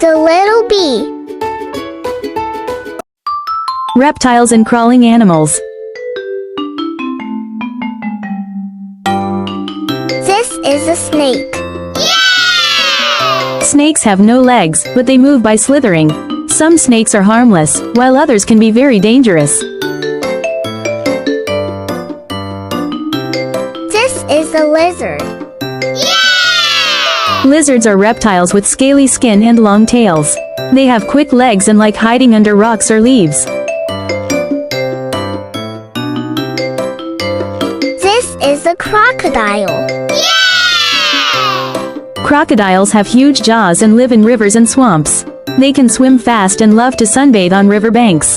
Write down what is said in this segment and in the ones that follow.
The little bee. Reptiles and crawling animals. This is a snake. Snakes have no legs, but they move by slithering. Some snakes are harmless, while others can be very dangerous. This is a lizard. Lizards are reptiles with scaly skin and long tails. They have quick legs and like hiding under rocks or leaves. This is a crocodile. Crocodiles have huge jaws and live in rivers and swamps. They can swim fast and love to sunbathe on river banks.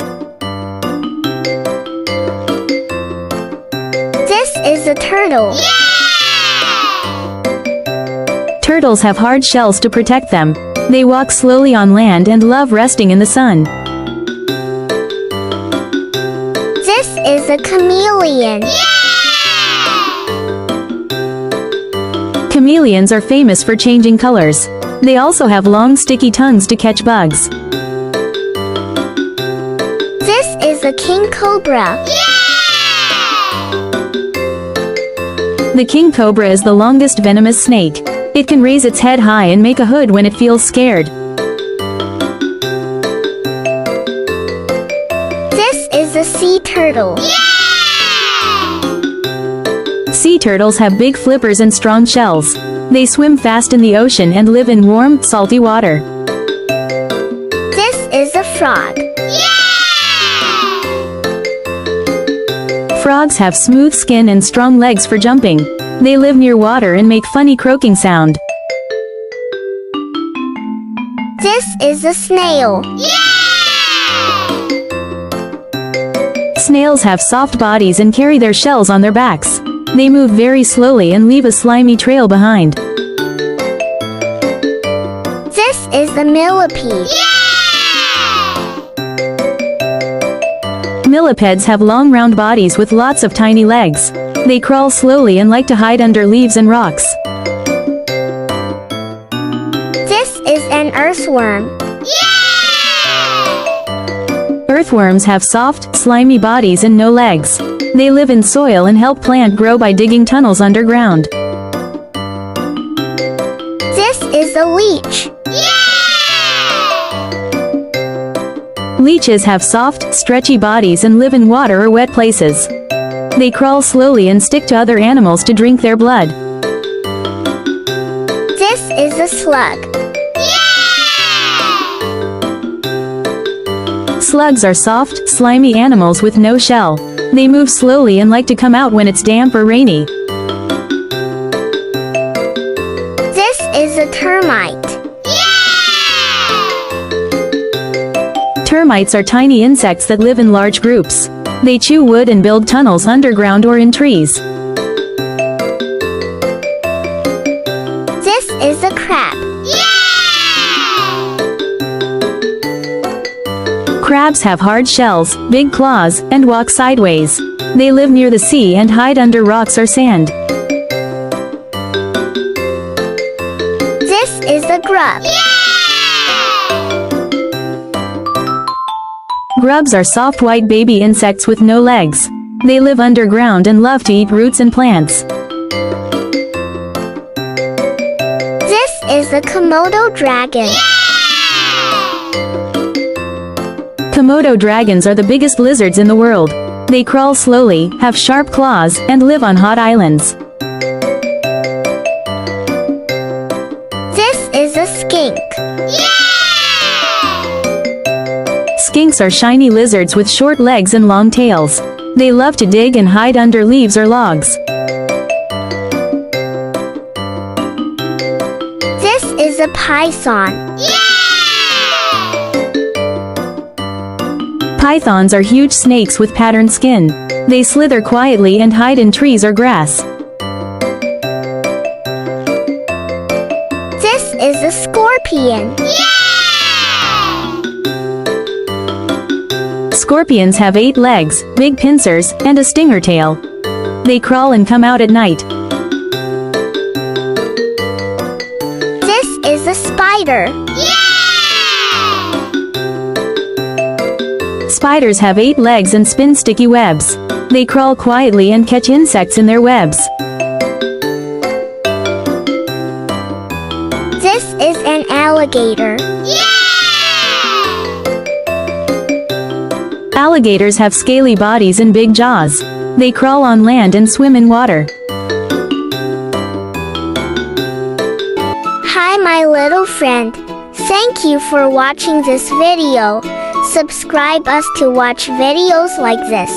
This is a turtle. Turtles have hard shells to protect them. They walk slowly on land and love resting in the sun. This is a chameleon. Chameleons are famous for changing colors. They also have long sticky tongues to catch bugs. This is a king cobra. The king cobra is the longest venomous snake. It can raise its head high and make a hood when it feels scared. This is a sea turtle. Sea turtles have big flippers and strong shells. They swim fast in the ocean and live in warm, salty water. This is a frog. Frogs have smooth skin and strong legs for jumping. They live near water and make funny croaking sound. This is a snail. Snails have soft bodies and carry their shells on their backs. They move very slowly and leave a slimy trail behind. This is a millipede. Millipedes have long round bodies with lots of tiny legs. They crawl slowly and like to hide under leaves and rocks. This is an earthworm. Earthworms have soft, slimy bodies and no legs. They live in soil and help plant grow by digging tunnels underground. This is a leech. Leeches have soft, stretchy bodies and live in water or wet places. They crawl slowly and stick to other animals to drink their blood. This is a slug. Slugs are soft, slimy animals with no shell. They move slowly and like to come out when it's damp or rainy. This is a termite. Termites are tiny insects that live in large groups. They chew wood and build tunnels underground or in trees. This is a crab. Crabs have hard shells, big claws, and walk sideways. They live near the sea and hide under rocks or sand. This is a grub. Grubs are soft white baby insects with no legs. They live underground and love to eat roots and plants. This is a Komodo dragon. Komodo dragons are the biggest lizards in the world. They crawl slowly, have sharp claws, and live on hot islands. This is a skink. Skinks are shiny lizards with short legs and long tails. They love to dig and hide under leaves or logs. This is a python. Pythons are huge snakes with patterned skin. They slither quietly and hide in trees or grass. This is a scorpion. Scorpions have 8 legs, big pincers, and a stinger tail. They crawl and come out at night. This is a spider. Spiders have 8 legs and spin sticky webs. They crawl quietly and catch insects in their webs. This is an alligator. Alligators have scaly bodies and big jaws. They crawl on land and swim in water. Hi, my little friend. Thank you for watching this video. Subscribe us to watch videos like this.